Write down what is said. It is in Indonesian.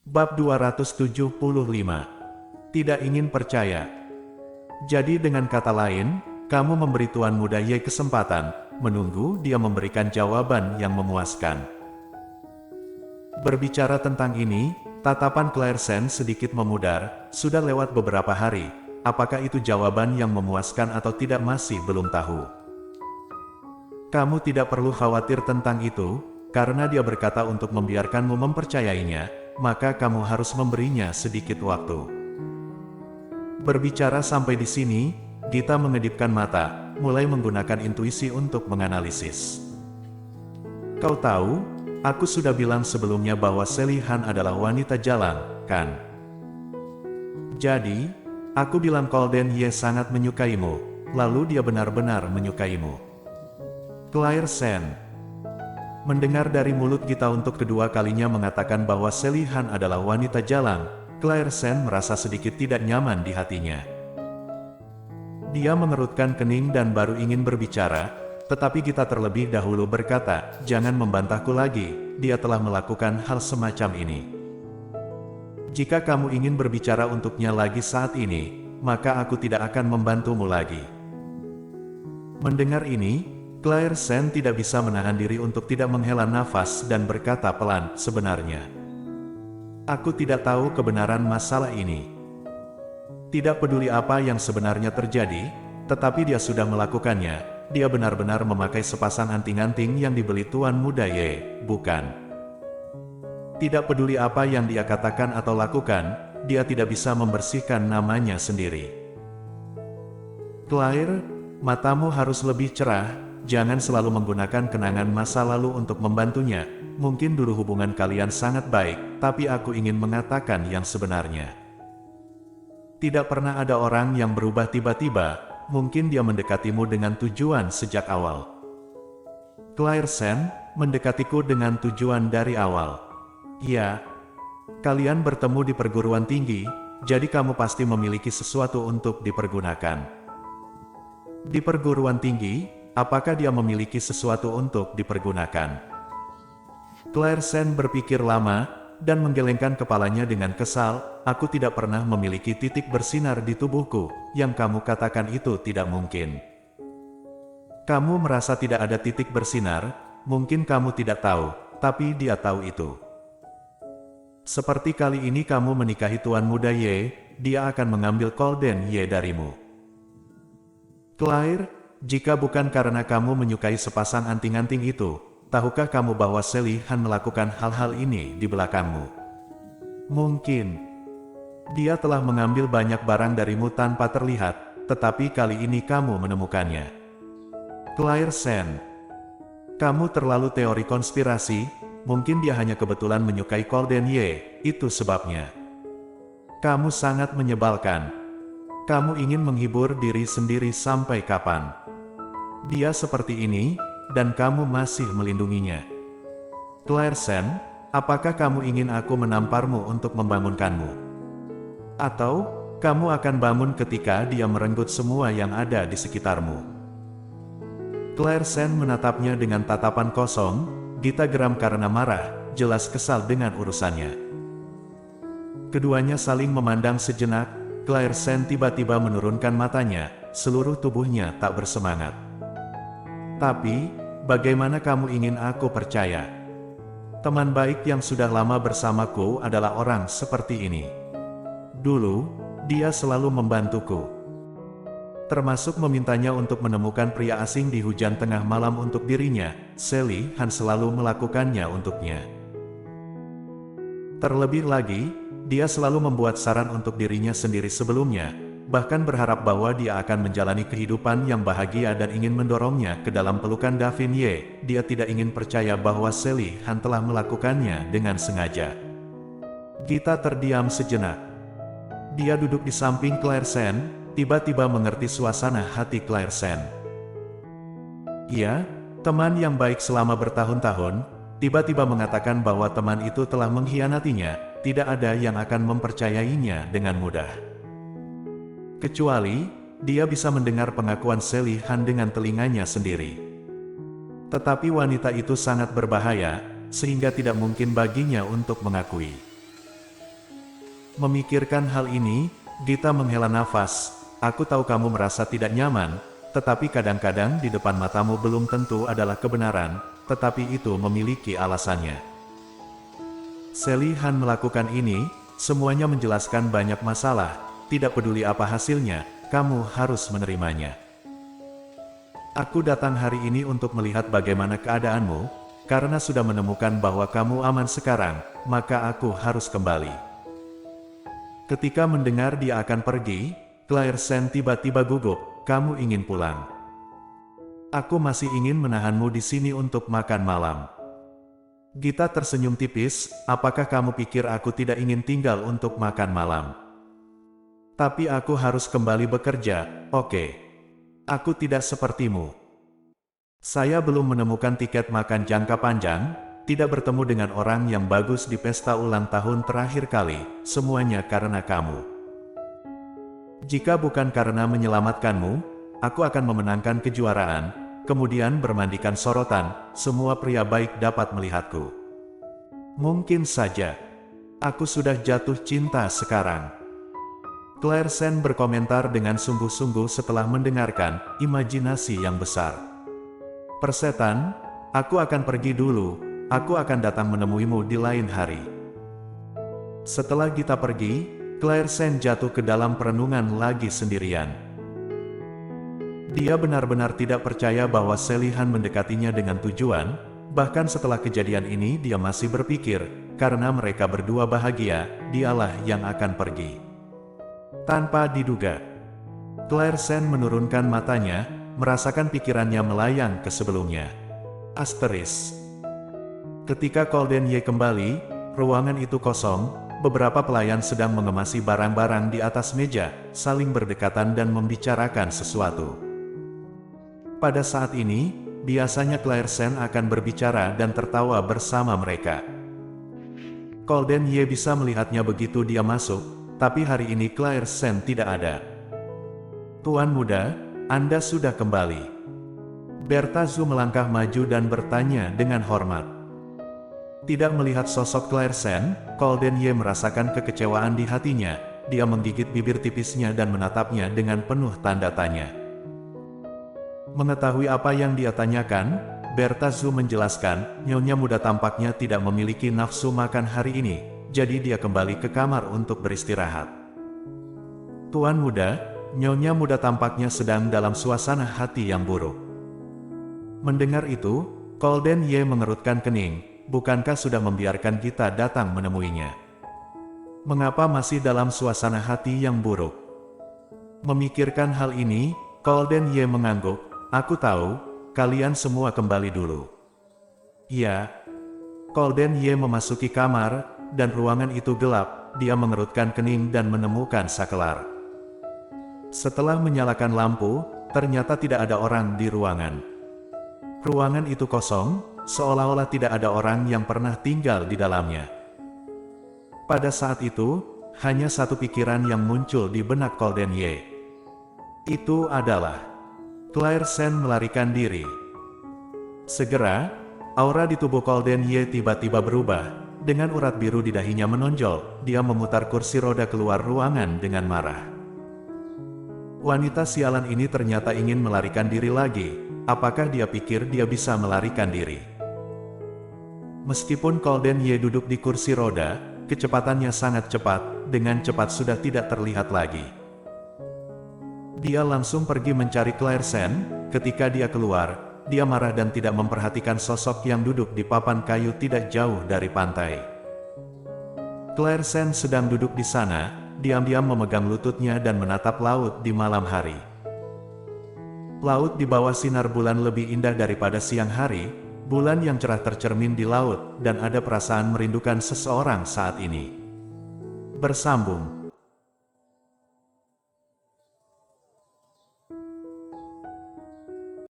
Bab 275. Tidak ingin percaya. Jadi dengan kata lain, kamu memberi tuan muda Ye kesempatan, menunggu dia memberikan jawaban yang memuaskan. Berbicara tentang ini, tatapan Clairsen sedikit memudar. Sudah lewat beberapa hari, apakah itu jawaban yang memuaskan atau tidak masih belum tahu. Kamu tidak perlu khawatir tentang itu, karena dia berkata untuk membiarkanmu mempercayainya, maka kamu harus memberinya sedikit waktu. Berbicara sampai di sini, Gita mengedipkan mata, mulai menggunakan intuisi untuk menganalisis. Kau tahu, aku sudah bilang sebelumnya bahwa Sally Han adalah wanita jalang, kan? Jadi, aku bilang Colden Ye sangat menyukaimu, lalu dia benar-benar menyukaimu. Clairsen mendengar dari mulut Gita untuk kedua kalinya mengatakan bahwa Sally Han adalah wanita jalang, Clairsen merasa sedikit tidak nyaman di hatinya. Dia mengerutkan kening dan baru ingin berbicara, tetapi Gita terlebih dahulu berkata, "Jangan membantahku lagi, dia telah melakukan hal semacam ini. Jika kamu ingin berbicara untuknya lagi saat ini, maka aku tidak akan membantumu lagi." Mendengar ini, Clairsen tidak bisa menahan diri untuk tidak menghela nafas dan berkata pelan, "Sebenarnya, aku tidak tahu kebenaran masalah ini. Tidak peduli apa yang sebenarnya terjadi, tetapi dia sudah melakukannya. Dia benar-benar memakai sepasang anting-anting yang dibeli tuan muda Ye, bukan? Tidak peduli apa yang dia katakan atau lakukan, dia tidak bisa membersihkan namanya sendiri. Claire, matamu harus lebih cerah. Jangan selalu menggunakan kenangan masa lalu untuk membantunya. Mungkin dulu hubungan kalian sangat baik, tapi aku ingin mengatakan yang sebenarnya. Tidak pernah ada orang yang berubah tiba-tiba, mungkin dia mendekatimu dengan tujuan sejak awal. Clairsen, mendekatiku dengan tujuan dari awal. Ya, kalian bertemu di perguruan tinggi, jadi kamu pasti memiliki sesuatu untuk dipergunakan. Di perguruan tinggi, apakah dia memiliki sesuatu untuk dipergunakan? Clairsen berpikir lama, dan menggelengkan kepalanya dengan kesal. Aku tidak pernah memiliki titik bersinar di tubuhku, yang kamu katakan itu tidak mungkin. Kamu merasa tidak ada titik bersinar, mungkin kamu tidak tahu, tapi dia tahu itu. Seperti kali ini kamu menikahi tuan muda Ye, dia akan mengambil Colden Ye darimu. Claire, jika bukan karena kamu menyukai sepasang anting-anting itu, tahukah kamu bahwa Sally Han melakukan hal-hal ini di belakangmu? Mungkin dia telah mengambil banyak barang darimu tanpa terlihat, tetapi kali ini kamu menemukannya. Clairsen, kamu terlalu teori konspirasi, mungkin dia hanya kebetulan menyukai Colden Ye, itu sebabnya. Kamu sangat menyebalkan. Kamu ingin menghibur diri sendiri sampai kapan? Dia seperti ini, dan kamu masih melindunginya. Clairsen, apakah kamu ingin aku menamparmu untuk membangunkanmu? Atau, kamu akan bangun ketika dia merenggut semua yang ada di sekitarmu? Clairsen menatapnya dengan tatapan kosong. Gita geram karena marah, jelas kesal dengan urusannya. Keduanya saling memandang sejenak. Clairsen tiba-tiba menurunkan matanya, seluruh tubuhnya tak bersemangat. Tapi, bagaimana kamu ingin aku percaya? Teman baik yang sudah lama bersamaku adalah orang seperti ini. Dulu, dia selalu membantuku. Termasuk memintanya untuk menemukan pria asing di hujan tengah malam untuk dirinya. Sally Han selalu melakukannya untuknya. Terlebih lagi, dia selalu membuat saran untuk dirinya sendiri sebelumnya, bahkan berharap bahwa dia akan menjalani kehidupan yang bahagia dan ingin mendorongnya ke dalam pelukan Davin Ye. Dia tidak ingin percaya bahwa Sally Han telah melakukannya dengan sengaja. Gita terdiam sejenak. Dia duduk di samping Clairsen, tiba-tiba mengerti suasana hati Clairsen. Ia, teman yang baik selama bertahun-tahun, tiba-tiba mengatakan bahwa teman itu telah mengkhianatinya. Tidak ada yang akan mempercayainya dengan mudah. Kecuali, dia bisa mendengar pengakuan Sally Han dengan telinganya sendiri. Tetapi wanita itu sangat berbahaya, sehingga tidak mungkin baginya untuk mengakui. Memikirkan hal ini, Gita menghela nafas. Aku tahu kamu merasa tidak nyaman, tetapi kadang-kadang di depan matamu belum tentu adalah kebenaran, tetapi itu memiliki alasannya. Sally Han melakukan ini, semuanya menjelaskan banyak masalah, tidak peduli apa hasilnya, kamu harus menerimanya. Aku datang hari ini untuk melihat bagaimana keadaanmu, karena sudah menemukan bahwa kamu aman sekarang, maka aku harus kembali. Ketika mendengar dia akan pergi, Claire Sen tiba-tiba gugup, kamu ingin pulang. Aku masih ingin menahanmu di sini untuk makan malam. Gita tersenyum tipis, apakah kamu pikir aku tidak ingin tinggal untuk makan malam? Tapi aku harus kembali bekerja, oke. Aku tidak sepertimu. Saya belum menemukan tiket makan jangka panjang, tidak bertemu dengan orang yang bagus di pesta ulang tahun terakhir kali, semuanya karena kamu. Jika bukan karena menyelamatkanmu, aku akan memenangkan kejuaraan, kemudian bermandikan sorotan, semua pria baik dapat melihatku. Mungkin saja, aku sudah jatuh cinta sekarang. Claire Sen berkomentar dengan sungguh-sungguh setelah mendengarkan imajinasi yang besar. Persetan, aku akan pergi dulu, aku akan datang menemuimu di lain hari. Setelah Gita pergi, Claire Sen jatuh ke dalam perenungan lagi sendirian. Dia benar-benar tidak percaya bahwa Sally Han mendekatinya dengan tujuan, bahkan setelah kejadian ini dia masih berpikir, karena mereka berdua bahagia, dialah yang akan pergi. Tanpa diduga, Claire Sen menurunkan matanya, merasakan pikirannya melayang ke sebelumnya. Asteris. Ketika Golden Ye kembali, ruangan itu kosong, beberapa pelayan sedang mengemasi barang-barang di atas meja, saling berdekatan dan membicarakan sesuatu. Pada saat ini, biasanya Claire Sen akan berbicara dan tertawa bersama mereka. Golden Ye bisa melihatnya begitu dia masuk, tapi hari ini Claire Sen tidak ada. Tuan muda, Anda sudah kembali. Berta Zhu melangkah maju dan bertanya dengan hormat. Tidak melihat sosok Claire Sen, Golden Ye merasakan kekecewaan di hatinya, dia menggigit bibir tipisnya dan menatapnya dengan penuh tanda tanya. Mengetahui apa yang dia tanyakan, Berta Zhu menjelaskan, nyonya muda tampaknya tidak memiliki nafsu makan hari ini, jadi dia kembali ke kamar untuk beristirahat. Tuan muda, nyonya muda tampaknya sedang dalam suasana hati yang buruk. Mendengar itu, Golden Ye mengerutkan kening, bukankah sudah membiarkan kita datang menemuinya? Mengapa masih dalam suasana hati yang buruk? Memikirkan hal ini, Golden Ye mengangguk, aku tahu, kalian semua kembali dulu. Iya. Golden Ye memasuki kamar, dan ruangan itu gelap, dia mengerutkan kening dan menemukan sakelar. Setelah menyalakan lampu, ternyata tidak ada orang di ruangan. Ruangan itu kosong, seolah-olah tidak ada orang yang pernah tinggal di dalamnya. Pada saat itu, hanya satu pikiran yang muncul di benak Golden Ye. Itu adalah Claire Sen melarikan diri. Segera, aura di tubuh Golden Ye tiba-tiba berubah. Dengan urat biru di dahinya menonjol, dia memutar kursi roda keluar ruangan dengan marah. Wanita sialan ini ternyata ingin melarikan diri lagi. Apakah dia pikir dia bisa melarikan diri? Meskipun Golden Ye duduk di kursi roda, kecepatannya sangat cepat, dengan cepat sudah tidak terlihat lagi. Dia langsung pergi mencari Claire Sen. Ketika dia keluar, dia marah dan tidak memperhatikan sosok yang duduk di papan kayu tidak jauh dari pantai. Claire Sen sedang duduk di sana, diam-diam memegang lututnya dan menatap laut di malam hari. Laut di bawah sinar bulan lebih indah daripada siang hari, bulan yang cerah tercermin di laut, dan ada perasaan merindukan seseorang saat ini. Bersambung.